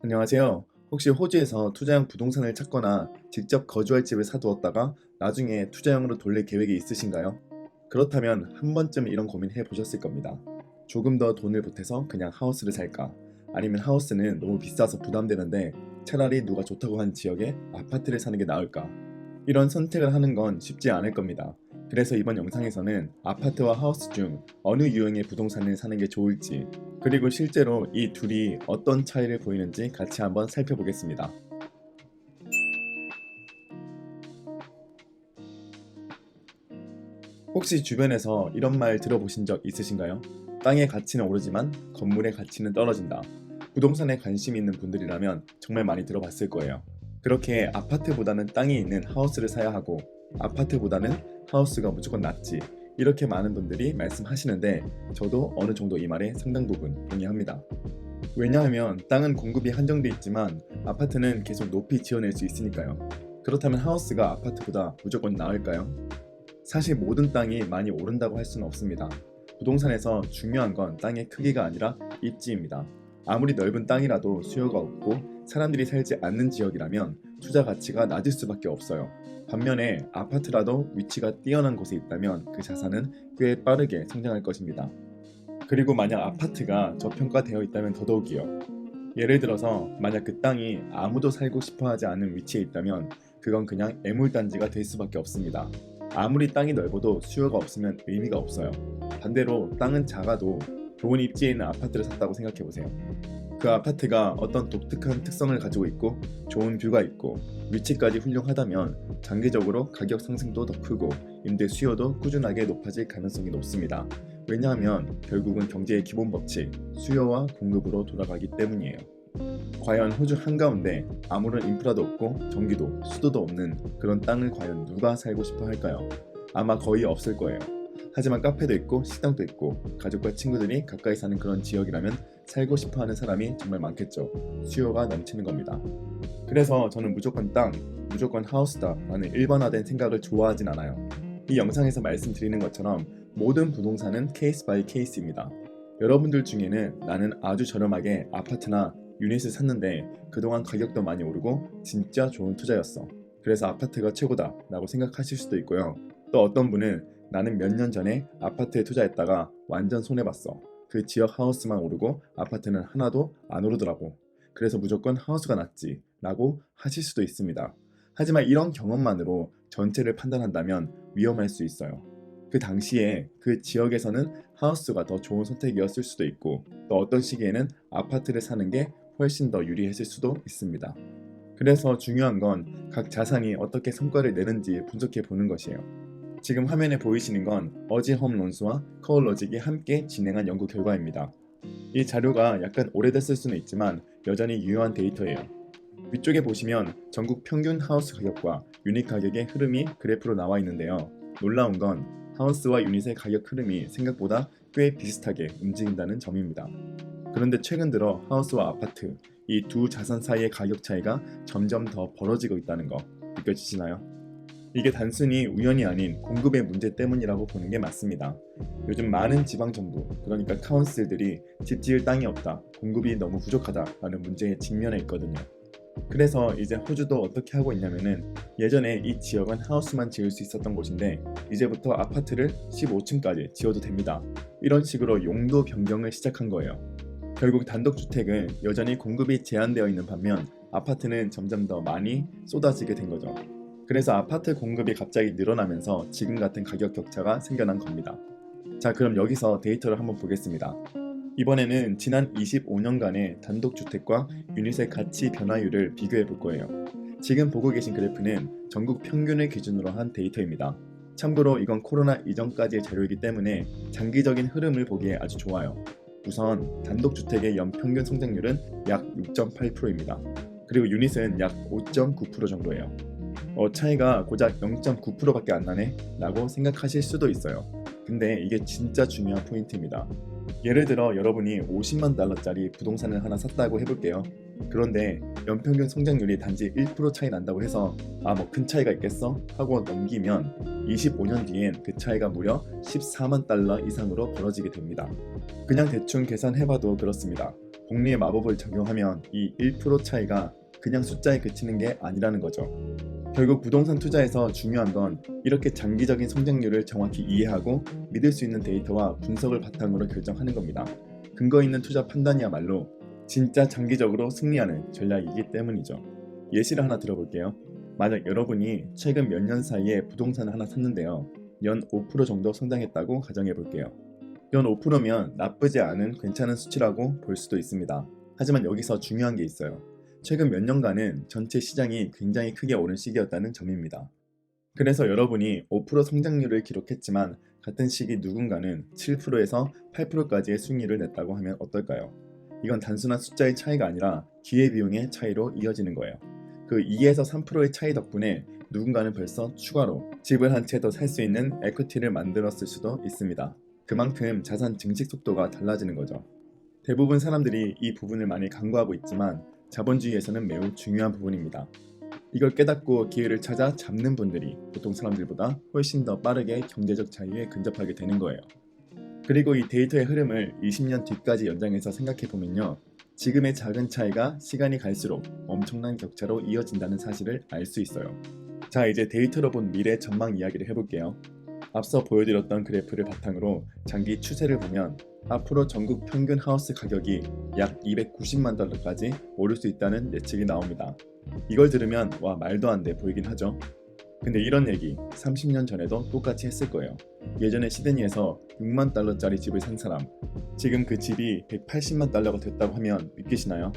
안녕하세요. 혹시 호주에서 투자형 부동산을 찾거나 직접 거주할 집을 사두었다가 나중에 투자형으로 돌릴 계획이 있으신가요? 그렇다면 한 번쯤 이런 고민 해보셨을 겁니다. 조금 더 돈을 보태서 그냥 하우스를 살까? 아니면 하우스는 너무 비싸서 부담되는데 차라리 누가 좋다고 한 지역에 아파트를 사는 게 나을까? 이런 선택을 하는 건 쉽지 않을 겁니다. 그래서 이번 영상에서는 아파트와 하우스 중 어느 유형의 부동산을 사는 게 좋을지, 그리고 실제로 이 둘이 어떤 차이를 보이는지 같이 한번 살펴보겠습니다. 혹시 주변에서 이런 말 들어보신 적 있으신가요? 땅의 가치는 오르지만 건물의 가치는 떨어진다. 부동산에 관심 있는 분들이라면 정말 많이 들어봤을 거예요. 그렇게 아파트보다는 땅이 있는 하우스를 사야 하고 아파트보다는 하우스가 무조건 낫지. 이렇게 많은 분들이 말씀하시는데 저도 어느 정도 이 말에 상당 부분 동의합니다. 왜냐하면 땅은 공급이 한정돼 있지만 아파트는 계속 높이 지어낼 수 있으니까요. 그렇다면 하우스가 아파트보다 무조건 나을까요? 사실 모든 땅이 많이 오른다고 할 수는 없습니다. 부동산에서 중요한 건 땅의 크기가 아니라 입지입니다. 아무리 넓은 땅이라도 수요가 없고 사람들이 살지 않는 지역이라면 투자 가치가 낮을 수밖에 없어요. 반면에 아파트라도 위치가 뛰어난 곳에 있다면 그 자산은 꽤 빠르게 성장할 것입니다. 그리고 만약 아파트가 저평가되어 있다면 더더욱이요. 예를 들어서 만약 그 땅이 아무도 살고 싶어 하지 않는 위치에 있다면 그건 그냥 애물단지가 될 수밖에 없습니다. 아무리 땅이 넓어도 수요가 없으면 의미가 없어요. 반대로 땅은 작아도 좋은 입지에 있는 아파트를 샀다고 생각해보세요. 그 아파트가 어떤 독특한 특성을 가지고 있고 좋은 뷰가 있고 위치까지 훌륭하다면 장기적으로 가격 상승도 더 크고 임대 수요도 꾸준하게 높아질 가능성이 높습니다. 왜냐하면 결국은 경제의 기본 법칙, 수요와 공급으로 돌아가기 때문이에요. 과연 호주 한가운데 아무런 인프라도 없고 전기도, 수도도 없는 그런 땅을 과연 누가 살고 싶어 할까요? 아마 거의 없을 거예요. 하지만 카페도 있고 식당도 있고 가족과 친구들이 가까이 사는 그런 지역이라면 살고 싶어 하는 사람이 정말 많겠죠. 수요가 넘치는 겁니다. 그래서 저는 무조건 땅, 무조건 하우스다 라는 일반화된 생각을 좋아하진 않아요. 이 영상에서 말씀드리는 것처럼 모든 부동산은 케이스 바이 케이스입니다. 여러분들 중에는 나는 아주 저렴하게 아파트나 유닛을 샀는데 그동안 가격도 많이 오르고 진짜 좋은 투자였어. 그래서 아파트가 최고다 라고 생각하실 수도 있고요. 또 어떤 분은 나는 몇 년 전에 아파트에 투자했다가 완전 손해봤어. 그 지역 하우스만 오르고 아파트는 하나도 안 오르더라고. 그래서 무조건 하우스가 낫지 라고 하실 수도 있습니다. 하지만 이런 경험만으로 전체를 판단한다면 위험할 수 있어요. 그 당시에 그 지역에서는 하우스가 더 좋은 선택이었을 수도 있고 또 어떤 시기에는 아파트를 사는 게 훨씬 더 유리했을 수도 있습니다. 그래서 중요한 건 각 자산이 어떻게 성과를 내는지 분석해 보는 것이에요. 지금 화면에 보이시는 건 어지 홈론스와 코어로직이 함께 진행한 연구 결과입니다. 이 자료가 약간 오래됐을 수는 있지만 여전히 유효한 데이터예요. 위쪽에 보시면 전국 평균 하우스 가격과 유닛 가격의 흐름이 그래프로 나와 있는데요. 놀라운 건 하우스와 유닛의 가격 흐름이 생각보다 꽤 비슷하게 움직인다는 점입니다. 그런데 최근 들어 하우스와 아파트, 이 두 자산 사이의 가격 차이가 점점 더 벌어지고 있다는 거 느껴지시나요? 이게 단순히 우연이 아닌 공급의 문제 때문이라고 보는 게 맞습니다. 요즘 많은 지방정부, 그러니까 카운슬들이 집 지을 땅이 없다, 공급이 너무 부족하다라는 문제에 직면해 있거든요. 그래서 이제 호주도 어떻게 하고 있냐면은 예전에 이 지역은 하우스만 지을 수 있었던 곳인데 이제부터 아파트를 15층까지 지어도 됩니다. 이런 식으로 용도 변경을 시작한 거예요. 결국 단독주택은 여전히 공급이 제한되어 있는 반면 아파트는 점점 더 많이 쏟아지게 된 거죠. 그래서 아파트 공급이 갑자기 늘어나면서 지금 같은 가격 격차가 생겨난 겁니다. 자, 그럼 여기서 데이터를 한번 보겠습니다. 이번에는 지난 25년간의 단독주택과 유닛의 가치 변화율을 비교해 볼 거예요. 지금 보고 계신 그래프는 전국 평균을 기준으로 한 데이터입니다. 참고로 이건 코로나 이전까지의 자료이기 때문에 장기적인 흐름을 보기에 아주 좋아요. 우선 단독주택의 연평균 성장률은 약 6.8%입니다. 그리고 유닛은 약 5.9% 정도예요. 차이가 고작 0.9%밖에 안 나네? 라고 생각하실 수도 있어요. 근데 이게 진짜 중요한 포인트입니다. 예를 들어 여러분이 50만 달러짜리 부동산을 하나 샀다고 해볼게요. 그런데 연평균 성장률이 단지 1% 차이 난다고 해서 뭐 큰 차이가 있겠어? 하고 넘기면 25년 뒤엔 그 차이가 무려 14만 달러 이상으로 벌어지게 됩니다. 그냥 대충 계산해봐도 그렇습니다. 복리의 마법을 적용하면 이 1% 차이가 그냥 숫자에 그치는 게 아니라는 거죠. 결국 부동산 투자에서 중요한 건 이렇게 장기적인 성장률을 정확히 이해하고 믿을 수 있는 데이터와 분석을 바탕으로 결정하는 겁니다. 근거 있는 투자 판단이야말로 진짜 장기적으로 승리하는 전략이기 때문이죠. 예시를 하나 들어볼게요. 만약 여러분이 최근 몇 년 사이에 부동산을 하나 샀는데요. 연 5% 정도 성장했다고 가정해 볼게요. 연 5%면 나쁘지 않은 괜찮은 수치라고 볼 수도 있습니다. 하지만 여기서 중요한 게 있어요. 최근 몇 년간은 전체 시장이 굉장히 크게 오른 시기였다는 점입니다. 그래서 여러분이 5% 성장률을 기록했지만 같은 시기 누군가는 7%에서 8%까지의 수익률을 냈다고 하면 어떨까요? 이건 단순한 숫자의 차이가 아니라 기회비용의 차이로 이어지는 거예요. 그 2에서 3%의 차이 덕분에 누군가는 벌써 추가로 집을 한 채 더 살 수 있는 에퀴티를 만들었을 수도 있습니다. 그만큼 자산 증식 속도가 달라지는 거죠. 대부분 사람들이 이 부분을 많이 간과하고 있지만 자본주의에서는 매우 중요한 부분입니다. 이걸 깨닫고 기회를 찾아 잡는 분들이 보통 사람들보다 훨씬 더 빠르게 경제적 자유에 근접하게 되는 거예요. 그리고 이 데이터의 흐름을 20년 뒤까지 연장해서 생각해보면요. 지금의 작은 차이가 시간이 갈수록 엄청난 격차로 이어진다는 사실을 알 수 있어요. 자, 이제 데이터로 본 미래 전망 이야기를 해볼게요. 앞서 보여드렸던 그래프를 바탕으로 장기 추세를 보면 앞으로 전국 평균 하우스 가격이 약 290만 달러까지 오를 수 있다는 예측이 나옵니다. 이걸 들으면 와, 말도 안 돼 보이긴 하죠. 근데 이런 얘기 30년 전에도 똑같이 했을 거예요. 예전에 시드니에서 6만 달러짜리 집을 산 사람, 지금 그 집이 180만 달러가 됐다고 하면 믿기시나요?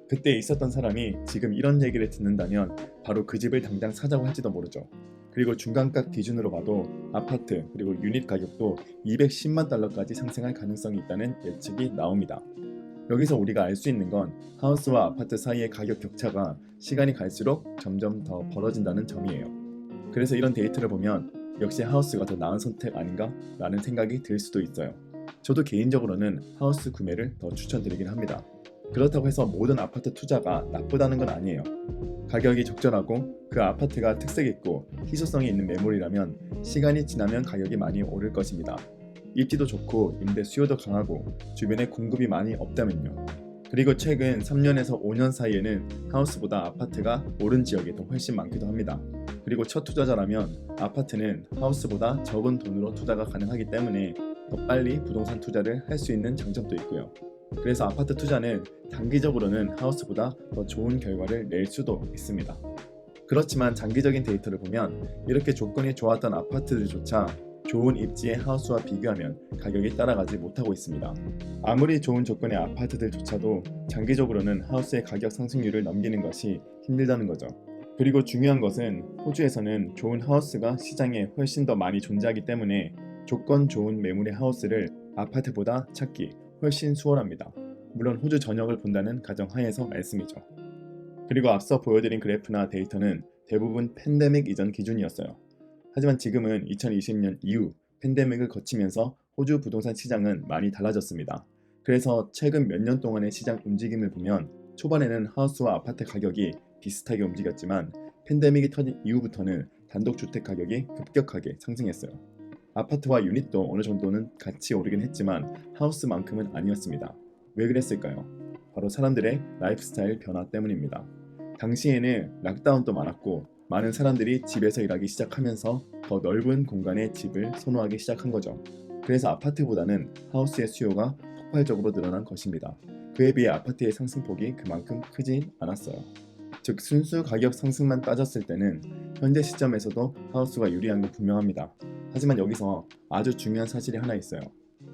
그때 있었던 사람이 지금 이런 얘기를 듣는다면 바로 그 집을 당장 사자고 할지도 모르죠. 그리고 중간가 기준으로 봐도 아파트 그리고 유닛 가격도 210만 달러까지 상승할 가능성이 있다는 예측이 나옵니다. 여기서 우리가 알 수 있는 건 하우스와 아파트 사이의 가격 격차가 시간이 갈수록 점점 더 벌어진다는 점이에요. 그래서 이런 데이터를 보면 역시 하우스가 더 나은 선택 아닌가? 라는 생각이 들 수도 있어요. 저도 개인적으로는 하우스 구매를 더 추천드리긴 합니다. 그렇다고 해서 모든 아파트 투자가 나쁘다는 건 아니에요. 가격이 적절하고 그 아파트가 특색 있고 희소성이 있는 매물이라면 시간이 지나면 가격이 많이 오를 것입니다. 입지도 좋고 임대 수요도 강하고 주변에 공급이 많이 없다면요. 그리고 최근 3년에서 5년 사이에는 하우스보다 아파트가 오른 지역이 더 훨씬 많기도 합니다. 그리고 첫 투자자라면 아파트는 하우스보다 적은 돈으로 투자가 가능하기 때문에 더 빨리 부동산 투자를 할 수 있는 장점도 있고요. 그래서 아파트 투자는 단기적으로는 하우스보다 더 좋은 결과를 낼 수도 있습니다. 그렇지만 장기적인 데이터를 보면 이렇게 조건이 좋았던 아파트들조차 좋은 입지의 하우스와 비교하면 가격이 따라가지 못하고 있습니다. 아무리 좋은 조건의 아파트들조차도 장기적으로는 하우스의 가격 상승률을 넘기는 것이 힘들다는 거죠. 그리고 중요한 것은 호주에서는 좋은 하우스가 시장에 훨씬 더 많이 존재하기 때문에 조건 좋은 매물의 하우스를 아파트보다 찾기 훨씬 수월합니다. 물론 호주 전역을 본다는 가정하에서 말씀이죠. 그리고 앞서 보여드린 그래프나 데이터는 대부분 팬데믹 이전 기준이었어요. 하지만 지금은 2020년 이후 팬데믹을 거치면서 호주 부동산 시장은 많이 달라졌습니다. 그래서 최근 몇 년 동안의 시장 움직임을 보면 초반에는 하우스와 아파트 가격이 비슷하게 움직였지만 팬데믹이 터진 이후부터는 단독주택 가격이 급격하게 상승했어요. 아파트와 유닛도 어느 정도는 같이 오르긴 했지만 하우스만큼은 아니었습니다. 왜 그랬을까요? 바로 사람들의 라이프 스타일 변화 때문입니다. 당시에는 락다운도 많았고 많은 사람들이 집에서 일하기 시작하면서 더 넓은 공간의 집을 선호하기 시작한 거죠. 그래서 아파트보다는 하우스의 수요가 폭발적으로 늘어난 것입니다. 그에 비해 아파트의 상승폭이 그만큼 크진 않았어요. 즉 순수 가격 상승만 따졌을 때는 현재 시점에서도 하우스가 유리한 건 분명합니다. 하지만 여기서 아주 중요한 사실이 하나 있어요.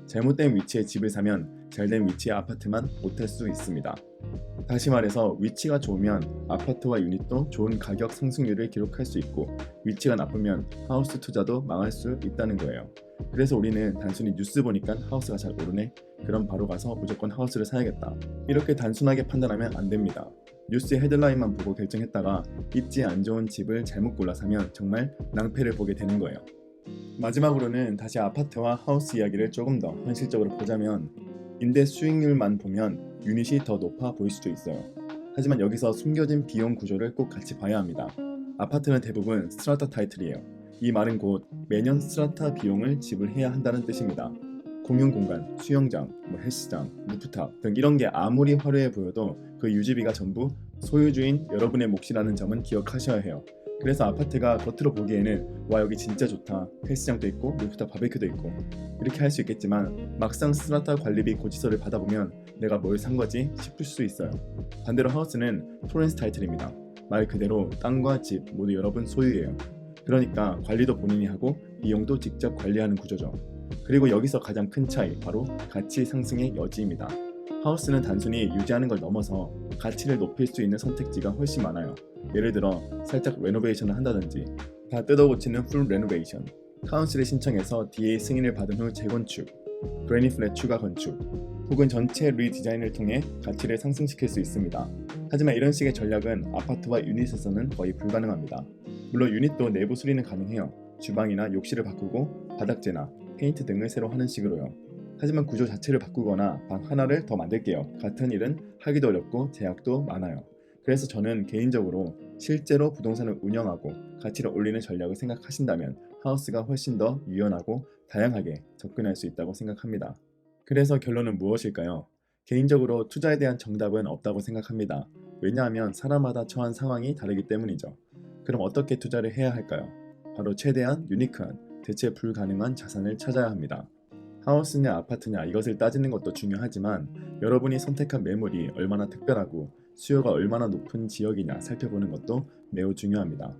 잘못된 위치에 집을 사면 잘된 위치의 아파트만 못할 수 있습니다. 다시 말해서 위치가 좋으면 아파트와 유닛도 좋은 가격 상승률을 기록할 수 있고 위치가 나쁘면 하우스 투자도 망할 수 있다는 거예요. 그래서 우리는 단순히 뉴스 보니까 하우스가 잘 오르네? 그럼 바로 가서 무조건 하우스를 사야겠다. 이렇게 단순하게 판단하면 안 됩니다. 뉴스 헤드라인만 보고 결정했다가 입지 안 좋은 집을 잘못 골라 사면 정말 낭패를 보게 되는 거예요. 마지막으로는 다시 아파트와 하우스 이야기를 조금 더 현실적으로 보자면 임대 수익률만 보면 유닛이 더 높아 보일 수도 있어요. 하지만 여기서 숨겨진 비용 구조를 꼭 같이 봐야 합니다. 아파트는 대부분 스트라타 타이틀이에요. 이 말은 곧 매년 스트라타 비용을 지불해야 한다는 뜻입니다. 공용 공간, 수영장, 헬스장, 루프탑 등 이런 게 아무리 화려해 보여도 그 유지비가 전부 소유주인 여러분의 몫이라는 점은 기억하셔야 해요. 그래서 아파트가 겉으로 보기에는 와 여기 진짜 좋다, 헬스장도 있고 루프탑 바베큐도 있고 이렇게 할 수 있겠지만 막상 스트라타 관리비 고지서를 받아보면 내가 뭘 산 거지 싶을 수 있어요. 반대로 하우스는 토렌스 타이틀입니다. 말 그대로 땅과 집 모두 여러분 소유예요. 그러니까 관리도 본인이 하고 비용도 직접 관리하는 구조죠. 그리고 여기서 가장 큰 차이, 바로 가치 상승의 여지입니다. 하우스는 단순히 유지하는 걸 넘어서 가치를 높일 수 있는 선택지가 훨씬 많아요. 예를 들어 살짝 레노베이션을 한다든지, 다 뜯어고치는 풀 레노베이션, 카운슬에 신청해서 DA 승인을 받은 후 재건축, 그래니 플랫 추가 건축, 혹은 전체 리디자인을 통해 가치를 상승시킬 수 있습니다. 하지만 이런 식의 전략은 아파트와 유닛에서는 거의 불가능합니다. 물론 유닛도 내부 수리는 가능해요. 주방이나 욕실을 바꾸고 바닥재나 페인트 등을 새로 하는 식으로요. 하지만 구조 자체를 바꾸거나 방 하나를 더 만들게요 같은 일은 하기도 어렵고 제약도 많아요. 그래서 저는 개인적으로 실제로 부동산을 운영하고 가치를 올리는 전략을 생각하신다면 하우스가 훨씬 더 유연하고 다양하게 접근할 수 있다고 생각합니다. 그래서 결론은 무엇일까요? 개인적으로 투자에 대한 정답은 없다고 생각합니다. 왜냐하면 사람마다 처한 상황이 다르기 때문이죠. 그럼 어떻게 투자를 해야 할까요? 바로 최대한 유니크한, 대체 불가능한 자산을 찾아야 합니다. 하우스냐 아파트냐 이것을 따지는 것도 중요하지만 여러분이 선택한 매물이 얼마나 특별하고 수요가 얼마나 높은 지역이냐 살펴보는 것도 매우 중요합니다.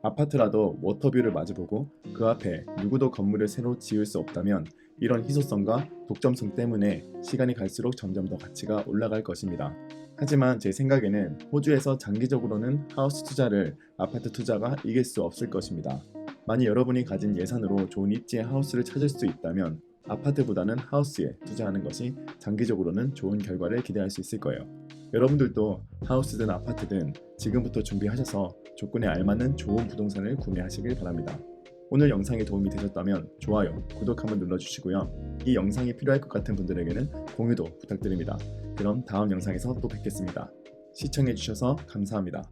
아파트라도 워터뷰를 마주보고 그 앞에 누구도 건물을 새로 지을 수 없다면 이런 희소성과 독점성 때문에 시간이 갈수록 점점 더 가치가 올라갈 것입니다. 하지만 제 생각에는 호주에서 장기적으로는 하우스 투자를 아파트 투자가 이길 수 없을 것입니다. 만약 여러분이 가진 예산으로 좋은 입지의 하우스를 찾을 수 있다면 아파트보다는 하우스에 투자하는 것이 장기적으로는 좋은 결과를 기대할 수 있을 거예요. 여러분들도 하우스든 아파트든 지금부터 준비하셔서 조건에 알맞는 좋은 부동산을 구매하시길 바랍니다. 오늘 영상이 도움이 되셨다면 좋아요, 구독 한번 눌러주시고요. 이 영상이 필요할 것 같은 분들에게는 공유도 부탁드립니다. 그럼 다음 영상에서 또 뵙겠습니다. 시청해주셔서 감사합니다.